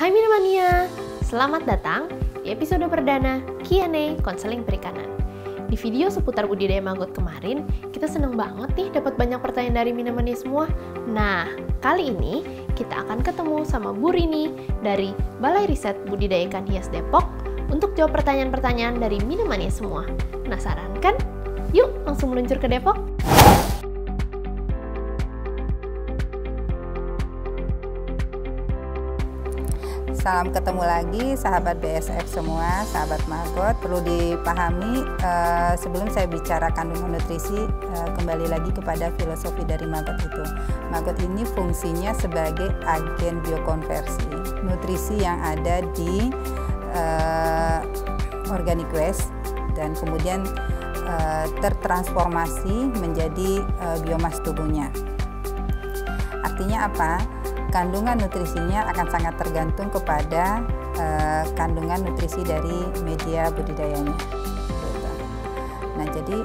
Hai Minamania, selamat datang di episode perdana Q&A Konseling Perikanan. Di video seputar budidaya maggot kemarin, kita seneng banget nih dapat banyak pertanyaan dari Minamania semua. Nah, kali ini kita akan ketemu sama Bu Rini dari Balai Riset Budidaya Ikan Hias Depok untuk jawab pertanyaan-pertanyaan dari Minamania semua. Penasaran kan? Yuk langsung meluncur ke Depok. Salam ketemu lagi sahabat BSF semua, sahabat maggot. Perlu dipahami sebelum saya bicara kandungan nutrisi, kembali lagi kepada filosofi dari maggot itu. Maggot ini fungsinya sebagai agen biokonversi nutrisi yang ada di organic waste dan kemudian tertransformasi menjadi biomas tubuhnya. Artinya apa? Kandungan nutrisinya akan sangat tergantung kepada kandungan nutrisi dari media budidayanya. Nah, jadi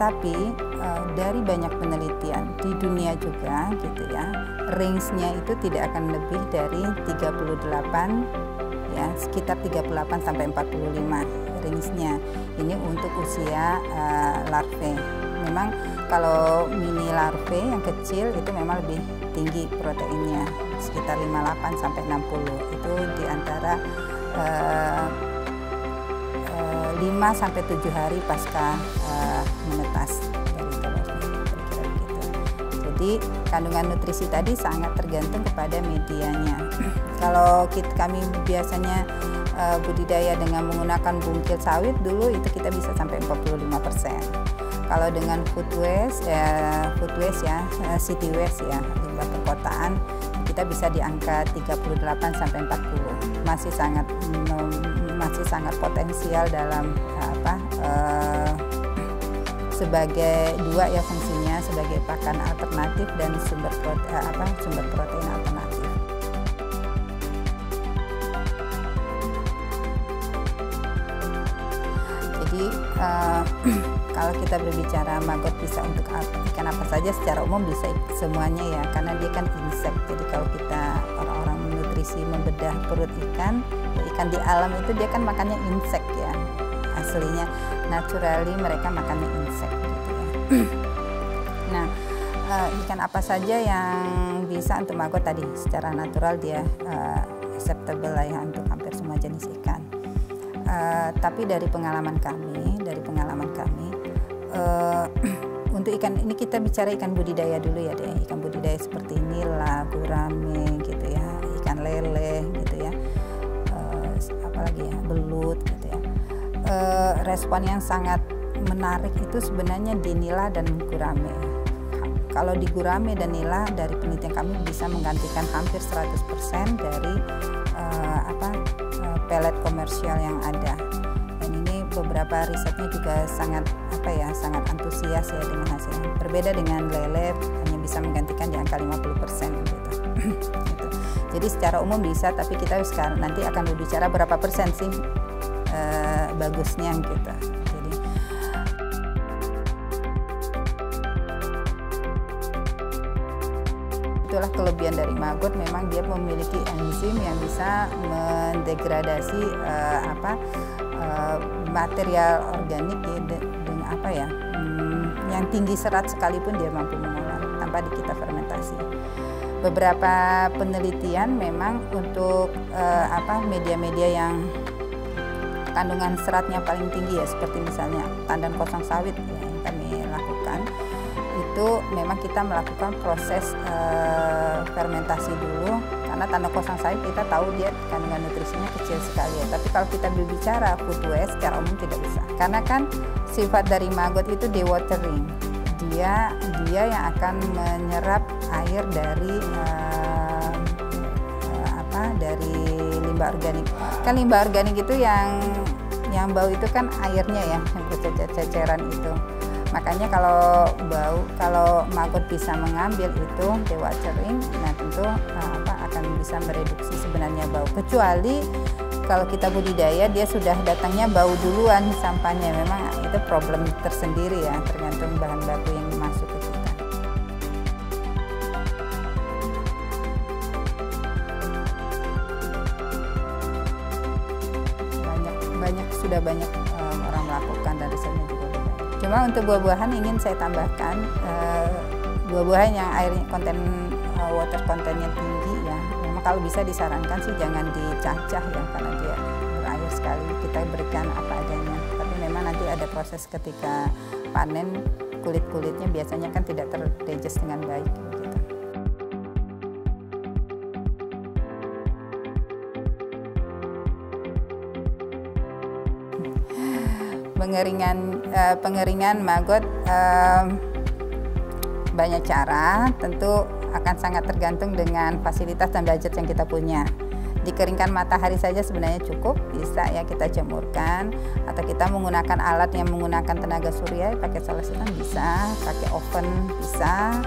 tapi dari banyak penelitian di dunia juga gitu ya, range-nya itu tidak akan lebih dari 38 ya, sekitar 38 sampai 45 range-nya. Ini untuk usia larvae. Memang kalau mini larvae yang kecil itu memang lebih tinggi proteinnya, sekitar 58 sampai 60. Itu di antara 5 sampai 7 hari pasca menetas dari telurnya, kira-kira begitu. Jadi kandungan nutrisi tadi sangat tergantung kepada medianya. Kalau kami biasanya budidaya dengan menggunakan bungkil sawit dulu itu kita bisa sampai 45%. Kalau dengan food waste ya, city waste ya, limbah perkotaan, kita bisa di angka 38 sampai 40. Masih sangat potensial dalam sebagai dua ya fungsinya, sebagai pakan alternatif dan sumber protein alternatif. Jadi kalau kita berbicara maggot bisa untuk ikan apa saja, secara umum bisa semuanya ya, karena dia kan insek. Jadi kalau kita orang-orang menutrisi membedah perut ikan, ikan di alam itu dia kan makannya insek ya, aslinya naturally mereka makannya insek gitu ya. Nah, ikan apa saja yang bisa untuk maggot tadi secara natural dia acceptable lah ya untuk hampir semua jenis ikan. Tapi dari pengalaman kami untuk ikan ini, kita bicara ikan budidaya dulu ya deh. Ikan budidaya seperti nila, gurame gitu ya, ikan lele gitu ya, apalagi ya, belut gitu ya. Respon yang sangat menarik itu sebenarnya di nila dan gurame. Kalau di gurame dan nila, dari penelitian kami bisa menggantikan hampir 100% dari pelet komersial yang ada. Dan ini beberapa risetnya juga sangat antusias ya dengan hasilnya. Berbeda dengan lele, hanya bisa menggantikan di angka 50% gitu. Gitu. Jadi secara umum bisa, tapi kita sekarang nanti akan berbicara berapa persen sih bagusnya gitu. Jadi itulah kelebihan dari maggot, memang dia memiliki enzim yang bisa mendegradasi material organik dengan yang tinggi serat sekalipun dia mampu mengolah tanpa kita fermentasi. Beberapa penelitian memang untuk media-media yang kandungan seratnya paling tinggi ya, seperti misalnya tandan kosong sawit ya, yang kami lakukan, itu memang kita melakukan proses fermentasi dulu, karena tandan kosong sawit kita tahu dia kandungan nutrisinya kecil sekali ya. Tapi kalau kita berbicara food waste secara umum tidak bisa, karena kan sifat dari maggot itu dewatering, dia yang akan menyerap air dari dari limbah organik. Kan limbah organik itu yang bau itu kan airnya ya, yang berceceran itu. Makanya kalau maggot bisa mengambil itu dewatering, nah tentu akan bisa mereduksi sebenarnya bau. Kecuali kalau kita budidaya dia sudah datangnya bau duluan sampahnya, memang itu problem tersendiri ya, tergantung bahan baku yang masuk ke kita. sudah banyak orang melakukan dan risetnya juga udah banyak. Cuma untuk buah-buahan ingin saya tambahkan buah-buahan yang water content-nya tinggi ya. Memang kalau bisa disarankan sih jangan dicacah ya, karena dia berair sekali. Kita berikan apa adanya. Tapi memang nanti ada proses ketika panen, kulit-kulitnya biasanya kan tidak terdigest dengan baik gitu. Pengeringan maggot banyak cara, tentu akan sangat tergantung dengan fasilitas dan budget yang kita punya. Dikeringkan matahari saja sebenarnya cukup, bisa ya kita jemurkan, atau kita menggunakan alat yang menggunakan tenaga surya, pakai solar system bisa, pakai oven bisa,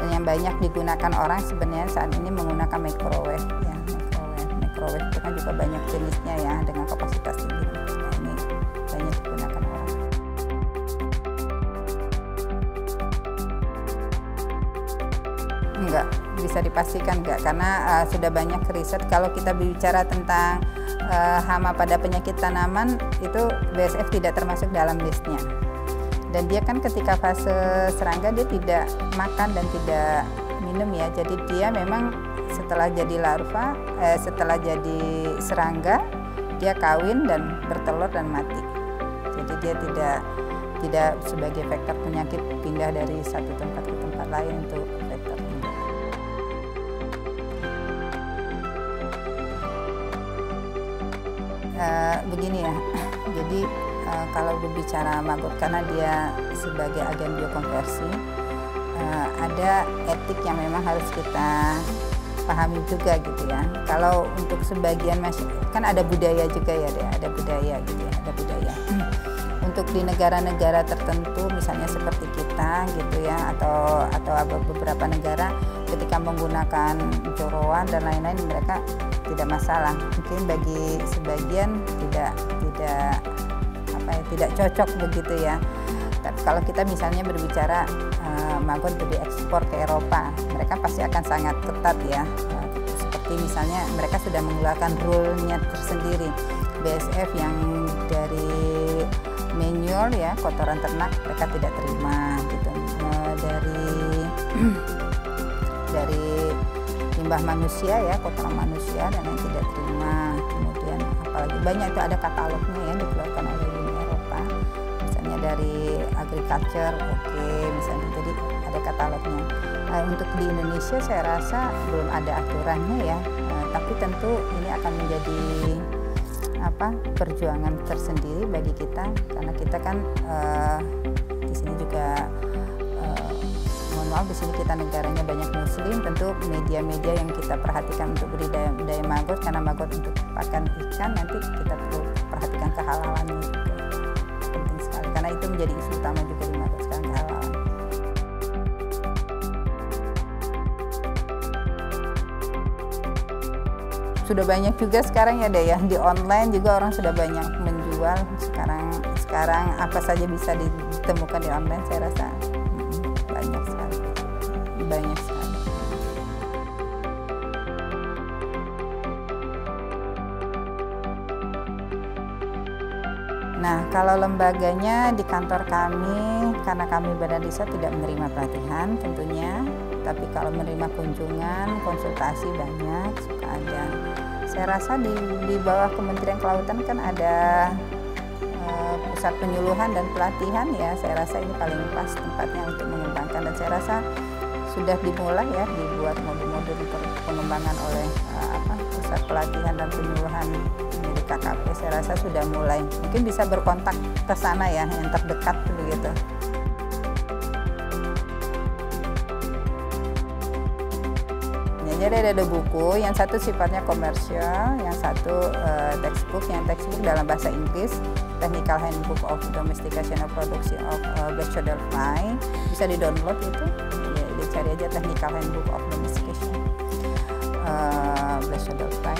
dan yang banyak digunakan orang sebenarnya saat ini menggunakan microwave ya. Microwave itu kan juga banyak jenisnya ya, dengan kapasitas tinggi. Nah, ini banyak digunakan orang. Enggak, bisa dipastikan enggak, karena sudah banyak riset. Kalau kita bicara tentang hama pada penyakit tanaman, itu BASF tidak termasuk dalam listnya. Dan dia kan ketika fase serangga dia tidak makan dan tidak minum ya, jadi dia memang setelah jadi larva, setelah jadi serangga, dia kawin dan bertelur dan mati. Jadi dia tidak sebagai vektor penyakit pindah dari satu tempat ke tempat lain untuk vektor ini. Begini ya, jadi kalau berbicara maggot karena dia sebagai agen biokonversi, ada etik yang memang harus kita pahami juga gitu ya. Kalau untuk sebagian kan ada budaya juga ya, ada budaya gitu ya, ada budaya. Untuk di negara-negara tertentu misalnya seperti kita gitu ya, atau beberapa negara ketika menggunakan joroan dan lain-lain mereka tidak masalah. Mungkin bagi sebagian tidak cocok begitu ya. Tapi kalau kita misalnya berbicara maggot diekspor ke Eropa, mereka pasti akan sangat ketat ya. Seperti misalnya mereka sudah mengeluarkan rule-nya tersendiri. BASF yang dari manure ya, kotoran ternak mereka tidak terima gitu. Dari limbah manusia ya, kotoran manusia dan yang tidak terima. Kemudian apalagi banyak itu ada katalognya ya, dikeluarkan oleh Uni Eropa. Misalnya dari agriculture, misalnya, jadi ada katalognya. Untuk di Indonesia saya rasa belum ada aturannya ya, tapi tentu ini akan menjadi perjuangan tersendiri bagi kita, karena kita kan di sini juga mohon maaf, di sini kita negaranya banyak muslim, tentu media-media yang kita perhatikan untuk budidaya maggot, karena maggot untuk pakan ikan nanti kita perlu perhatikan kehalalannya juga. Penting sekali, karena itu menjadi isu utama juga di maggot sekarang, kehalalan. Sudah banyak juga sekarang ya deh ya, di online juga orang sudah banyak menjual sekarang apa saja bisa ditemukan di online, saya rasa banyak sekali. Nah, kalau lembaganya di kantor kami, karena kami badan riset tidak menerima pelatihan tentunya, tapi kalau menerima kunjungan, konsultasi banyak, suka ada. Saya rasa di bawah Kementerian Kelautan kan ada pusat penyuluhan dan pelatihan ya, saya rasa ini paling pas tempatnya untuk mengembangkan, dan saya rasa sudah dimulai ya, dibuat modul-modul pengembangan oleh pusat pelatihan dan penyuluhan milik KKP. Saya rasa sudah mulai, mungkin bisa berkontak ke sana ya, yang terdekat begitu. Jadi ada buku, yang satu sifatnya komersial, yang satu textbook, yang textbook dalam bahasa Inggris, Technical Handbook of Domestication of Production of Black Shadowed Fly, bisa di-download itu, ya, dicari aja Technical Handbook of Domestication Black Shadowed Fly.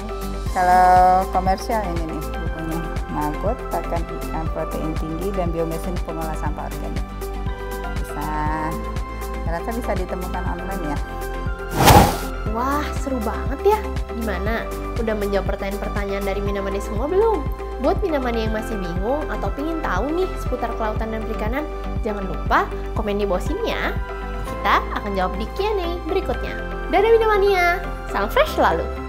Kalau komersial ini nih bukunya, maggot, pakan ikan protein tinggi dan biomesin pengolah sampah organik. Saya rasa bisa ditemukan online ya. Wah, seru banget ya. Gimana? Udah menjawab pertanyaan-pertanyaan dari Minamani semua belum? Buat Minamania yang masih bingung atau pengen tahu nih seputar kelautan dan perikanan, jangan lupa komen di bawah sini ya. Kita akan jawab di Q&A berikutnya. Dadah Minamania, salam fresh selalu!